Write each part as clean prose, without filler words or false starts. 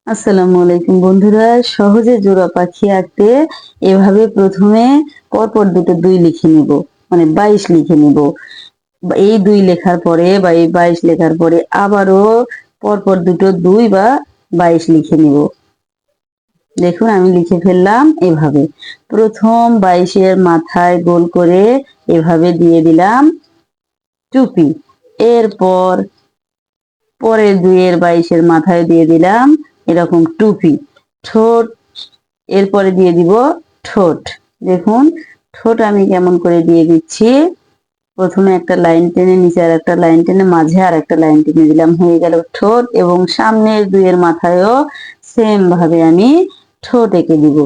আসসালামু আলাইকুম বন্ধুরা, সহজে জোড়া পাখি আঁকতে এভাবে প্রথমে পরপর দুটো 2 লিখে নিব, মানে 22 লিখে নিব। এই 2 লেখার পরে বা এই 22 লেখার পরে আবারও পরপর দুটো 2 বা 22 লিখে নিব। দেখুন আমি লিখে ফেললাম এভাবে। প্রথম 22 এর মাথায় গোল করে এভাবে দিয়ে দিলাম টুপি। এরপর পরের 2 এর 22 এর মাথায় দিয়ে দিলাম এরকম টুপি। ঠোঁট এরপরে দিয়ে দিব ঠোঁট। দেখুন ঠোঁট আমি কেমন করে দিয়ে দিচ্ছি। প্রথমে একটা লাইন টেনে নিচে আর একটা লাইন টেনে মাঝে আর একটা লাইন টেনে দিলাম, হয়ে গেল ঠোঁট। এবং সামনের 2 এর মাথায়ও সেম ভাবে আমি ঠোঁট এঁকে দিব।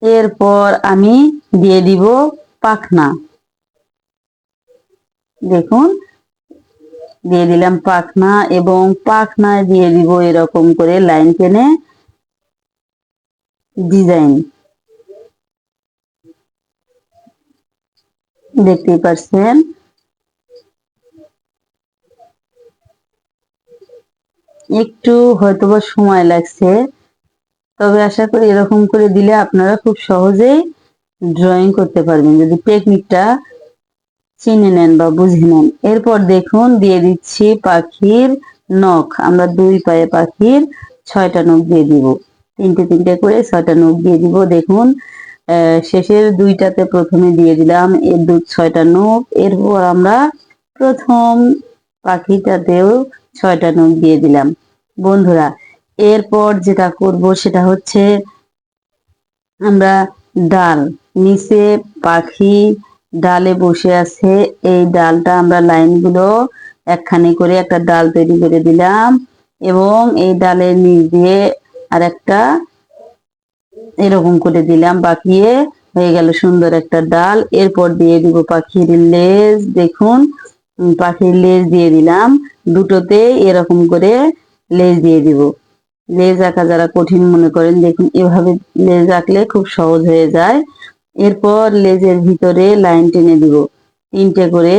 এরপর আমি দিয়ে দিব পাখনা। দেখুন দিয়ে দিলাম পাখনা এবং পাখনায় দিয়ে দিব এরকম করে লাইন টেনে ডিজাইন। দেখতেই পাচ্ছেন একটু হয়তোবা সময় লাগছে, তবে আশা করি এরকম করে দিলে আপনারা খুব সহজেই ড্রয়িং করতে পারবেন যদি টেকনিকটা চিনে নেন বা বুঝে নেন। এরপর দেখুন দিয়ে দিচ্ছি পাখির নখ। আমরা 2 পায়ে পাখির 6টা নখ দিয়ে দিব, 3টে করে 6টা নখ দিয়ে দিব। দেখুন শেষের 2টাতে প্রথমে দিয়ে দিলাম এর 6টা নখ। এরপর আমরা প্রথম পাখিটাতেও 6টা নখ দিয়ে দিলাম। বন্ধুরা এরপর যেটা করব সেটা হচ্ছে আমরা ডাল, নিচে পাখি ডালে বসে আছে, এই ডালটা আমরা লাইনগুলো একখানি করে একটা ডাল তৈরি করে দিলাম এবং এই ডালের নিচ দিয়ে আর একটা এরকম করে দিলাম, বাঁকিয়ে হয়ে গেল সুন্দর একটা ডাল। এরপর দিয়ে দিব পাখির লেজ। দেখুন পাখির লেজ দিয়ে দিলাম, দুটোতে এরকম করে লেজ দিয়ে দিব। লেজ আঁকা যারা কঠিন মনে করেন, দেখুন এভাবে লেজ আঁকলে খুব সহজ হয়ে যায়। এরপর লেজের ভিতরে লাইন টেনে দিব, 3টে করে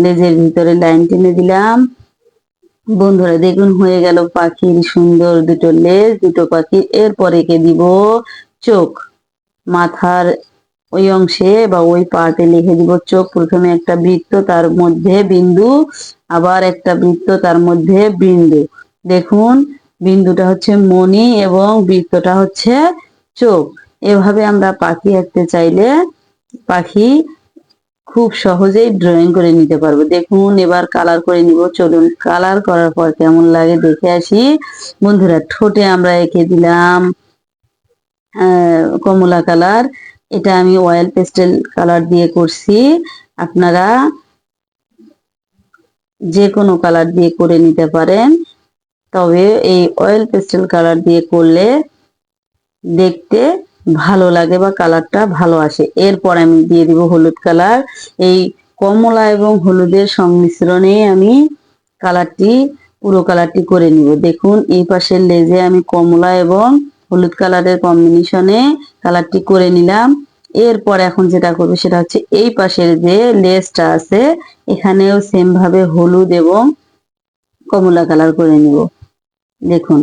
লেজের ভিতরে লাইন টেনে দিলাম। বন্ধুরা দেখুন হয়ে গেল পাখির সুন্দর দুটো লেজ, দুটো পাখি। এরপর এঁকে দিব চোখ। মাথার ওই অংশে বা ওই পার্টে লিখে দিব চোখ। প্রথমে একটা বৃত্ত, তার মধ্যে বিন্দু, আবার একটা বৃত্ত, তার মধ্যে বিন্দু। দেখুন বিন্দুটা হচ্ছে মণি এবং বৃত্তটা হচ্ছে চোখ। এভাবে আমরা পাখি আঁকতে চাইলে পাখি খুব সহজেই ড্রয়িং করে নিতে পারবো। দেখুন এবার কালার করে নিব, চলুন কালার করার পর কেমন লাগে দেখে আসি। বন্ধুরা ঠোঁটে আমরা এঁকে দিলাম কমলা কালার। এটা আমি অয়েল পেস্টেল কালার দিয়ে করছি, আপনারা যে কোনো কালার দিয়ে করে নিতে পারেন, তবে এই অয়েল পেস্টেল কালার দিয়ে করলে দেখতে ভালো লাগে বা কালারটা ভালো আসে। এরপর আমি দিয়ে দিব হলুদ কালার। এই কমলা এবং হলুদের সংমিশ্রণে আমি কালারটি পুরো কালারটি করে নিব। দেখুন এই পাশের লেজে আমি কমলা এবং হলুদ কালারের কম্বিনেশনে কালারটি করে নিলাম। এরপর এখন যেটা করবো সেটা হচ্ছে এই পাশের যে লেজটা আছে এখানেও সেম ভাবে হলুদ এবং কমলা কালার করে নিব। দেখুন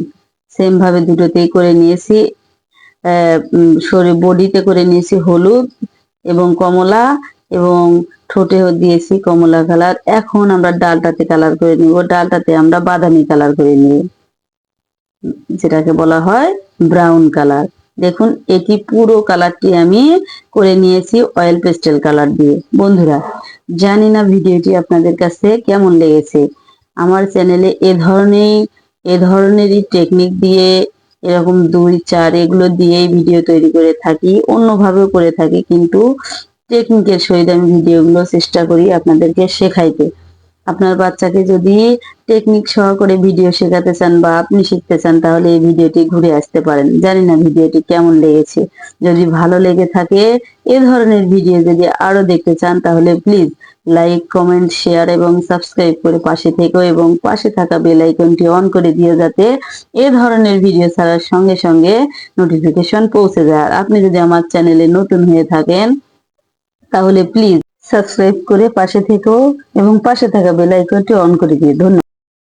সেম ভাবে দুটোতেই করে নিয়েছি। শরীর বডিতে করে নিয়েছি হলুদ এবং কমলা এবং ঠোঁটেও দিয়েছি কমলা কালার। এখন আমরা ডালটাতে কালার করে নিব, ডালটাতে আমরা বাদামি কালার করে নিব, যেটাকে বলা হয় ব্রাউন কালার। দেখুন এটি পুরো কালারটি আমি করে নিয়েছি অয়েল পেস্টেল কালার দিয়ে। বন্ধুরা জানি না ভিডিওটি আপনাদের কাছে কেমন লেগেছে। আমার চ্যানেলে এ ধরনেরই টেকনিক দিয়ে এরকম 2, 4 এগুলো দিয়েই ভিডিও তৈরি করে থাকি, অন্যভাবেও করে থাকি, কিন্তু টেকনিকের সহিত আমি ভিডিওগুলো চেষ্টা করি আপনাদেরকে শেখাইতে। আপনার বাচ্চাকে যদি টেকনিক সহকারে ভিডিও শেখাতে চান বা আপনি শিখতে চান তাহলে এই ভিডিওটি ঘুরে আসতে পারেন। জানি না ভিডিওটি কেমন লেগেছে। যদি ভালো লেগে থাকে, এ ধরনের ভিডিও যদি আরো দেখতে চান তাহলে প্লিজ লাইক, কমেন্ট, শেয়ার এবং সাবস্ক্রাইব করে পাশে থেকো এবং পাশে থাকা বেল আইকনটি অন করে দিও, যাতে এ ধরনের ভিডিও ছাড়ার সঙ্গে সঙ্গে নোটিফিকেশন পৌঁছে যায়। আর আপনি যদি আমার চ্যানেলে নতুন হয়ে থাকেন তাহলে প্লিজ সাবস্ক্রাইব করে পাশে থেকো এবং পাশে থাকা বেল আইকনটি অন করে দিও। ধন্যবাদ।